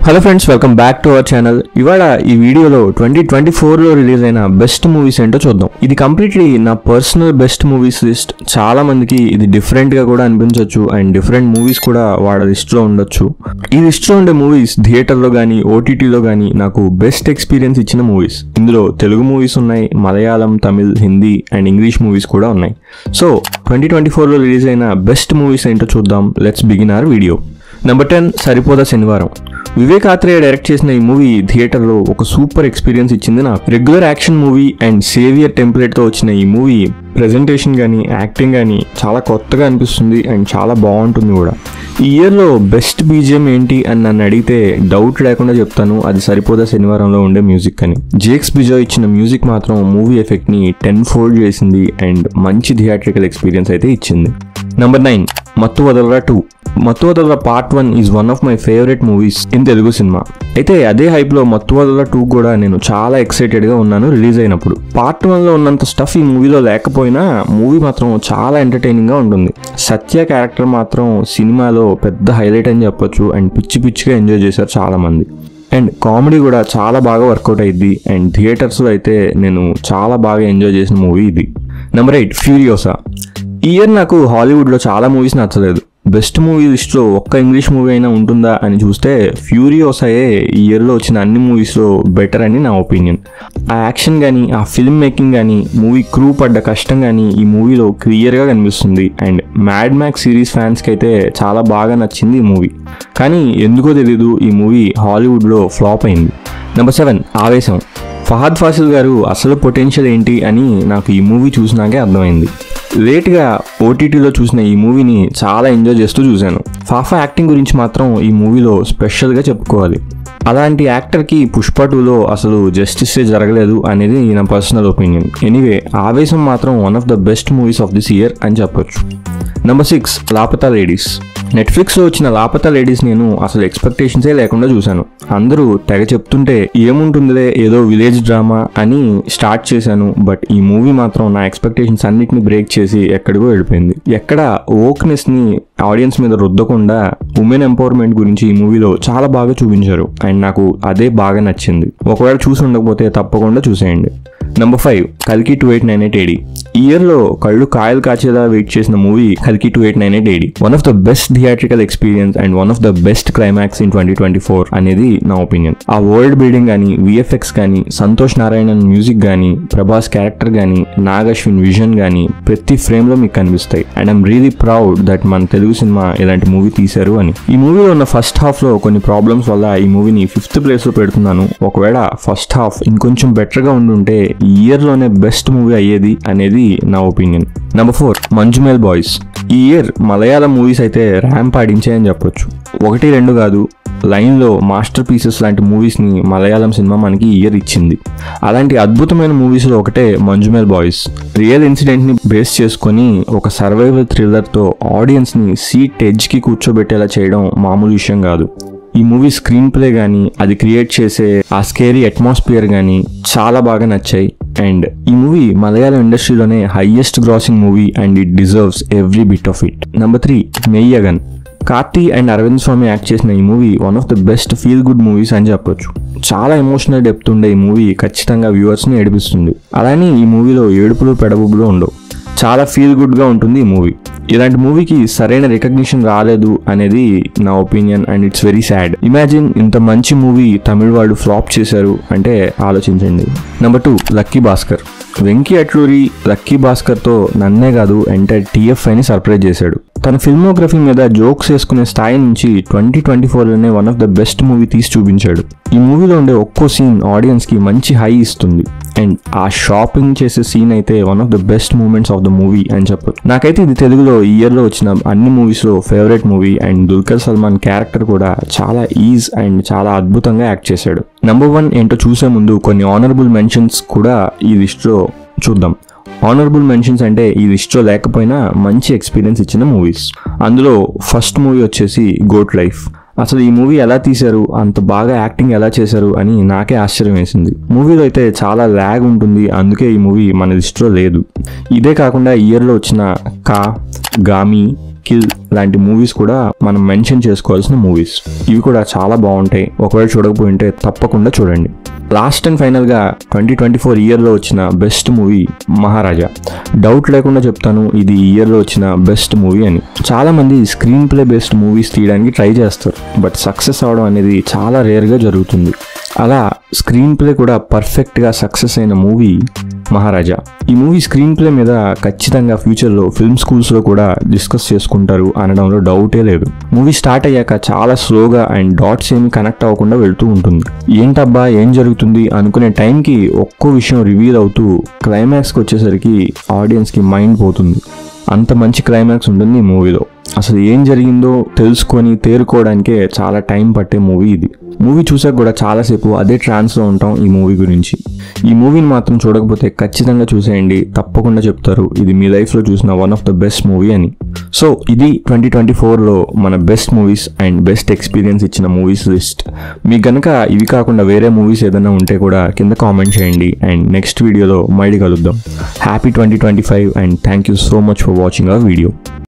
Hello friends, welcome back to our channel. ఇవాళ ఈ వీడియోలో 2024లో రిలీజ్ అయిన బెస్ట్ మూవీస్ ఏంటో చూద్దాం. ఇది కంప్లీట్లీ నా పర్సనల్ బెస్ట్ మూవీస్ లిస్ట్. చాలా మందికి ఇది డిఫరెంట్ గా కూడా అనిపించవచ్చు అండ్ డిఫరెంట్ మూవీస్ కూడా వాళ్ళ లిస్ట్ లో ఉండొచ్చు. ఈ లిస్ట్ లో ఉండే మూవీస్ థియేటర్ లో గానీ ఓటీటీలో గానీ నాకు బెస్ట్ ఎక్స్పీరియన్స్ ఇచ్చిన మూవీస్. ఇందులో తెలుగు మూవీస్ ఉన్నాయి, Malayalam, Tamil, Hindi and English movies కూడా ఉన్నాయి. సో 2024లో రిలీజ్ అయిన బెస్ట్ మూవీస్ ఏంటో చూద్దాం. Let's begin our video. Number 10 సరిపోదా శనివారం. వివేక్ ఆత్రేయ డైరెక్ట్ చేసిన ఈ మూవీ థియేటర్లో ఒక సూపర్ ఎక్స్పీరియన్స్ ఇచ్చింది నాకు. Regular action movie and saviour టెంప్లెట్తో వచ్చిన ఈ మూవీ ప్రెజెంటేషన్ కానీ యాక్టింగ్ కానీ చాలా కొత్తగా అనిపిస్తుంది అండ్ చాలా బాగుంటుంది కూడా. ఈ ఇయర్లో బెస్ట్ బీజిఎం ఏంటి అని నన్ను అడిగితే డౌట్ లేకుండా చెప్తాను, అది సరిపోదా శనివారంలో ఉండే మ్యూజిక్ అని. జేక్స్ బిజాయ్ ఇచ్చిన మ్యూజిక్ మాత్రం మూవీ ఎఫెక్ట్ని 10 ఫోల్డ్ చేసింది అండ్ మంచి థియేట్రికల్ ఎక్స్పీరియన్స్ అయితే ఇచ్చింది. నెంబర్ 9 మత్తు వదలరా 2. మత్తు వదలరా part 1 is one of my favourite movies in Telugu cinema. అయితే అదే హైప్లో మత్తు వదలరా 2 కూడా నేను చాలా ఎక్సైటెడ్గా ఉన్నాను రిలీజ్ అయినప్పుడు. పార్ట్ 1లో ఉన్నంత స్టఫ్ ఈ మూవీలో లేకపోయినా మూవీ మాత్రం చాలా ఎంటర్టైనింగ్గా ఉంటుంది. సత్య క్యారెక్టర్ మాత్రం సినిమాలో పెద్ద హైలైట్ అని చెప్పొచ్చు అండ్ పిచ్చిగా ఎంజాయ్ చేశారు చాలామంది. అండ్ కామెడీ కూడా చాలా బాగా వర్కౌట్ అయ్యింది అండ్ థియేటర్స్లో అయితే నేను చాలా బాగా ఎంజాయ్ చేసిన మూవీ ఇది. Number 8 Furiosa. ఈ ఇయర్ నాకు హాలీవుడ్లో చాలా మూవీస్ నచ్చలేదు. బెస్ట్ మూవీ లిస్ట్లో ఒక్క ఇంగ్లీష్ మూవీ అయినా ఉంటుందా అని చూస్తే ఫ్యూరియోసాయే ఈ ఇయర్లో వచ్చిన అన్ని మూవీస్లో బెటర్ అని నా ఒపీనియన్. ఆ యాక్షన్ కానీ ఆ ఫిల్మ్ మేకింగ్ కానీ మూవీ క్రూ పడ్డ కష్టం కానీ ఈ మూవీలో క్లియర్గా కనిపిస్తుంది. అండ్ మ్యాడ్ మ్యాక్స్ సిరీస్ ఫ్యాన్స్కి అయితే చాలా బాగా నచ్చింది ఈ మూవీ. కానీ ఎందుకో తెలీదు ఈ మూవీ హాలీవుడ్లో ఫ్లాప్ అయింది. నెంబర్ 7 ఆవేశం. ఫహద్ ఫాసిల్ గారు అసలు పొటెన్షియల్ ఏంటి అని నాకు ఈ మూవీ చూసినాకే అర్థమైంది. లేట్గా ఓటీటీలో చూసిన ఈ మూవీని చాలా ఎంజాయ్ చేస్తూ చూశాను. ఫాఫా యాక్టింగ్ గురించి మాత్రం ఈ మూవీలో స్పెషల్గా చెప్పుకోవాలి. అలాంటి యాక్టర్కి పుష్ప 2లో అసలు జస్టిసే జరగలేదు అనేది నా పర్సనల్ ఒపీనియన్. ఎనీవే ఆవేశం మాత్రం one of the best movies of this year అని చెప్పొచ్చు. Number 6 Laapataa ladies. నెట్ఫ్లిక్స్లో వచ్చిన లాపతా లేడీస్ నేను అసలు ఎక్స్పెక్టేషన్సే లేకుండా చూశాను. అందరూ తెగ చెప్తుంటే ఏముంటుందిలే ఏదో విలేజ్ డ్రామా అని స్టార్ట్ చేశాను. బట్ ఈ మూవీ మాత్రం నా ఎక్స్పెక్టేషన్స్ అన్నిటిని బ్రేక్ చేసి ఎక్కడికో వెళ్ళిపోయింది. ఎక్కడ ఓక్నెస్ని ఆడియన్స్ మీద రుద్దకుండా ఉమెన్ ఎంపవర్మెంట్ గురించి ఈ మూవీలో చాలా బాగా చూపించారు అండ్ నాకు అదే బాగా నచ్చింది. ఒకవేళ చూసి ఉండకపోతే తప్పకుండా చూసేయండి. నెంబర్ 5 కల్కి 2898 AD. ఈ ఇయర్లో కళ్ళు కాయలు కాచేలా వెయిట్ చేసిన మూవీ కల్కి 2898 AD. One of the best theatrical experience and one of the best climax in 2024 అనేది నా ఒపీనియన్. ఆ వరల్డ్ బిల్డింగ్ కానీ విఎఫ్ఎక్స్ కానీ సంతోష్ నారాయణన్ మ్యూజిక్ కానీ ప్రభాస్ క్యారెక్టర్ కానీ నాగ్ అశ్విన్ విజన్ కానీ ప్రతి ఫ్రేమ్లో మీకు కనిపిస్తాయి. And I'm really proud that మన తెలుగు సినిమా ఇలాంటి మూవీ తీశారు అని. ఈ మూవీలో ఉన్న ఫస్ట్ హాఫ్లో కొన్ని ప్రాబ్లమ్స్ వల్ల ఈ మూవీని 5th ప్లేస్లో పెడుతున్నాను. ఒకవేళ ఫస్ట్ హాఫ్ ఇంకొంచెం బెటర్గా ఉండుంటే ఈ ఇయర్లోనే బెస్ట్ మూవీ అయ్యేది అనేది నా ఒపీనియన్. Number 4 Manjummel boys. ఈ ఇయర్ మలయాళం మూవీస్ అయితే ర్యాంప్ ఆడించాయని చెప్పొచ్చు. 1, 2 కాదు, లైన్లో మాస్టర్ పీసెస్ లాంటి మూవీస్ని మలయాళం సినిమా మనకి ఈ ఇయర్ ఇచ్చింది. అలాంటి అద్భుతమైన మూవీస్లో ఒకటే మంజుమేల్ బాయ్స్. రియల్ ఇన్సిడెంట్ని బేస్ చేసుకొని ఒక సర్వైవల్ థ్రిల్లర్తో ఆడియన్స్ని సీట్ ఎడ్జ్కి కూర్చోబెట్టేలా చేయడం మామూలు విషయం కాదు. ఈ మూవీ స్క్రీన్ ప్లే కానీ అది క్రియేట్ చేసే ఆ స్కేరీ అట్మాస్ఫియర్ కానీ చాలా బాగా నచ్చాయి. అండ్ ఈ మూవీ మలయాళం ఇండస్ట్రీలోనే highest grossing movie and it deserves every bit of it. Number 3 Meiyazhagan. Karthi and Arvind Swami act చేసిన ఈ movie one of the best feel good movies అని చెప్పొచ్చు. చాలా ఎమోషనల్ డెప్త్ ఉండే ఈ మూవీ ఖచ్చితంగా వ్యూవర్స్ని ఏడిపిస్తుంది. అలానే ఈ మూవీలో ఏడుపులు పెడబుబ్బులు ఉండవు. చాలా ఫీల్ గుడ్గా ఉంటుంది ఈ మూవీ. ఇలాంటి మూవీకి సరైన రికగ్నిషన్ రాలేదు అనేది నా opinion and it's very sad. Imagine ఇంత మంచి మూవీ తమిళ వాళ్ళు ఫ్లాప్ చేశారు అంటే ఆలోచించండి. Number 2 lucky Bhaskar. Venky Atluri lucky భాస్కర్తో నన్నే కాదు ఎంటైర్ TFIని సర్ప్రైజ్ చేశాడు. తన ఫిల్మోగ్రఫీ మీద జోక్స్ వేసుకునే స్థాయి నుంచి 2024లోనే one of the best movie తీసి చూపించాడు. ఈ మూవీలో ఉండే ఒక్కో సీన్ ఆడియన్స్కి మంచి హై ఇస్తుంది. అండ్ ఆ షాపింగ్ చేసే సీన్ అయితే one of the best moments of the movie అని చెప్పొచ్చు. నాకైతే ఇది తెలుగులో ఈ ఇయర్లో వచ్చిన అన్ని మూవీస్లో favourite movie. And Dulquer Salman character కూడా చాలా ఈజ్ అండ్ చాలా అద్భుతంగా యాక్ట్ చేశాడు. నెంబర్ 1 ఏంటో చూసే ముందు కొన్ని ఆనరబుల్ మెన్షన్స్ కూడా ఈ లిస్ట్లో చూద్దాం. ఆనరబుల్ మెన్షన్స్ అంటే ఈ లిస్ట్లో లేకపోయినా మంచి ఎక్స్పీరియన్స్ ఇచ్చిన మూవీస్. అందులో ఫస్ట్ మూవీ వచ్చేసి గోట్ లైఫ్. అసలు ఈ మూవీ ఎలా తీశారు, అంత బాగా యాక్టింగ్ ఎలా చేశారు అని నాకే ఆశ్చర్యం వేసింది. మూవీలో అయితే చాలా ల్యాగ్ ఉంటుంది, అందుకే ఈ మూవీ మన లిస్ట్లో లేదు. ఇదే కాకుండా ఈ ఇయర్లో వచ్చిన కా, గామి, కిల్ లాంటి మూవీస్ కూడా మనం మెన్షన్ చేసుకోవాల్సిన మూవీస్. ఇవి కూడా చాలా బాగుంటాయి. ఒకవేళ చూడకపోయింటే తప్పకుండా చూడండి. లాస్ట్ అండ్ ఫైనల్గా 2024 ఇయర్లో వచ్చిన బెస్ట్ మూవీ మహారాజా. డౌట్ లేకుండా చెప్తాను, ఇది ఈ ఇయర్లో వచ్చిన బెస్ట్ మూవీ అని. చాలామంది స్క్రీన్ ప్లే బేస్డ్ మూవీస్ తీయడానికి ట్రై చేస్తారు, బట్ సక్సెస్ అవడం అనేది చాలా రేర్గా జరుగుతుంది. అలా స్క్రీన్ ప్లే కూడా పర్ఫెక్ట్గా సక్సెస్ అయిన మూవీ మహారాజా. ఈ మూవీ స్క్రీన్ ప్లే మీద ఖచ్చితంగా ఫ్యూచర్లో ఫిల్మ్ స్కూల్స్లో కూడా డిస్కస్ చేసుకుంటారు అనడంలో డౌటే లేదు. మూవీ స్టార్ట్ అయ్యాక చాలా స్లోగా అండ్ డాట్స్ ఏమి కనెక్ట్ అవ్వకుండా వెళ్తూ ఉంటుంది. ఏంటబ్బా ఏం జరుగుతుంది అనుకునే టైంకి ఒక్కో విషయం రివీల్ అవుతూ క్లైమాక్స్కి వచ్చేసరికి ఆడియన్స్కి మైండ్ పోతుంది. అంత మంచి క్లైమాక్స్ ఉంటుంది ఈ మూవీలో. అసలు ఏం జరిగిందో తెలుసుకొని తేరుకోవడానికే చాలా టైం పట్టే మూవీ ఇది. మూవీ చూసాక కూడా చాలాసేపు అదే ట్రాన్స్లో ఉంటాం ఈ మూవీ గురించి. ఈ మూవీని మాత్రం చూడకపోతే ఖచ్చితంగా చూసేయండి, తప్పకుండా చెప్తారు ఇది మీ లైఫ్లో చూసిన one of the best movie అని. సో ఇది 2024లో మన best movies and best experience ఇచ్చిన మూవీస్ లిస్ట్. మీకు కనుక ఇవి కాకుండా వేరే మూవీస్ ఏదైనా ఉంటే కూడా కింద కామెంట్ చేయండి అండ్ నెక్స్ట్ వీడియోలో మళ్ళీ కలుద్దాం. Happy 2025 and thank you so much for watching our video.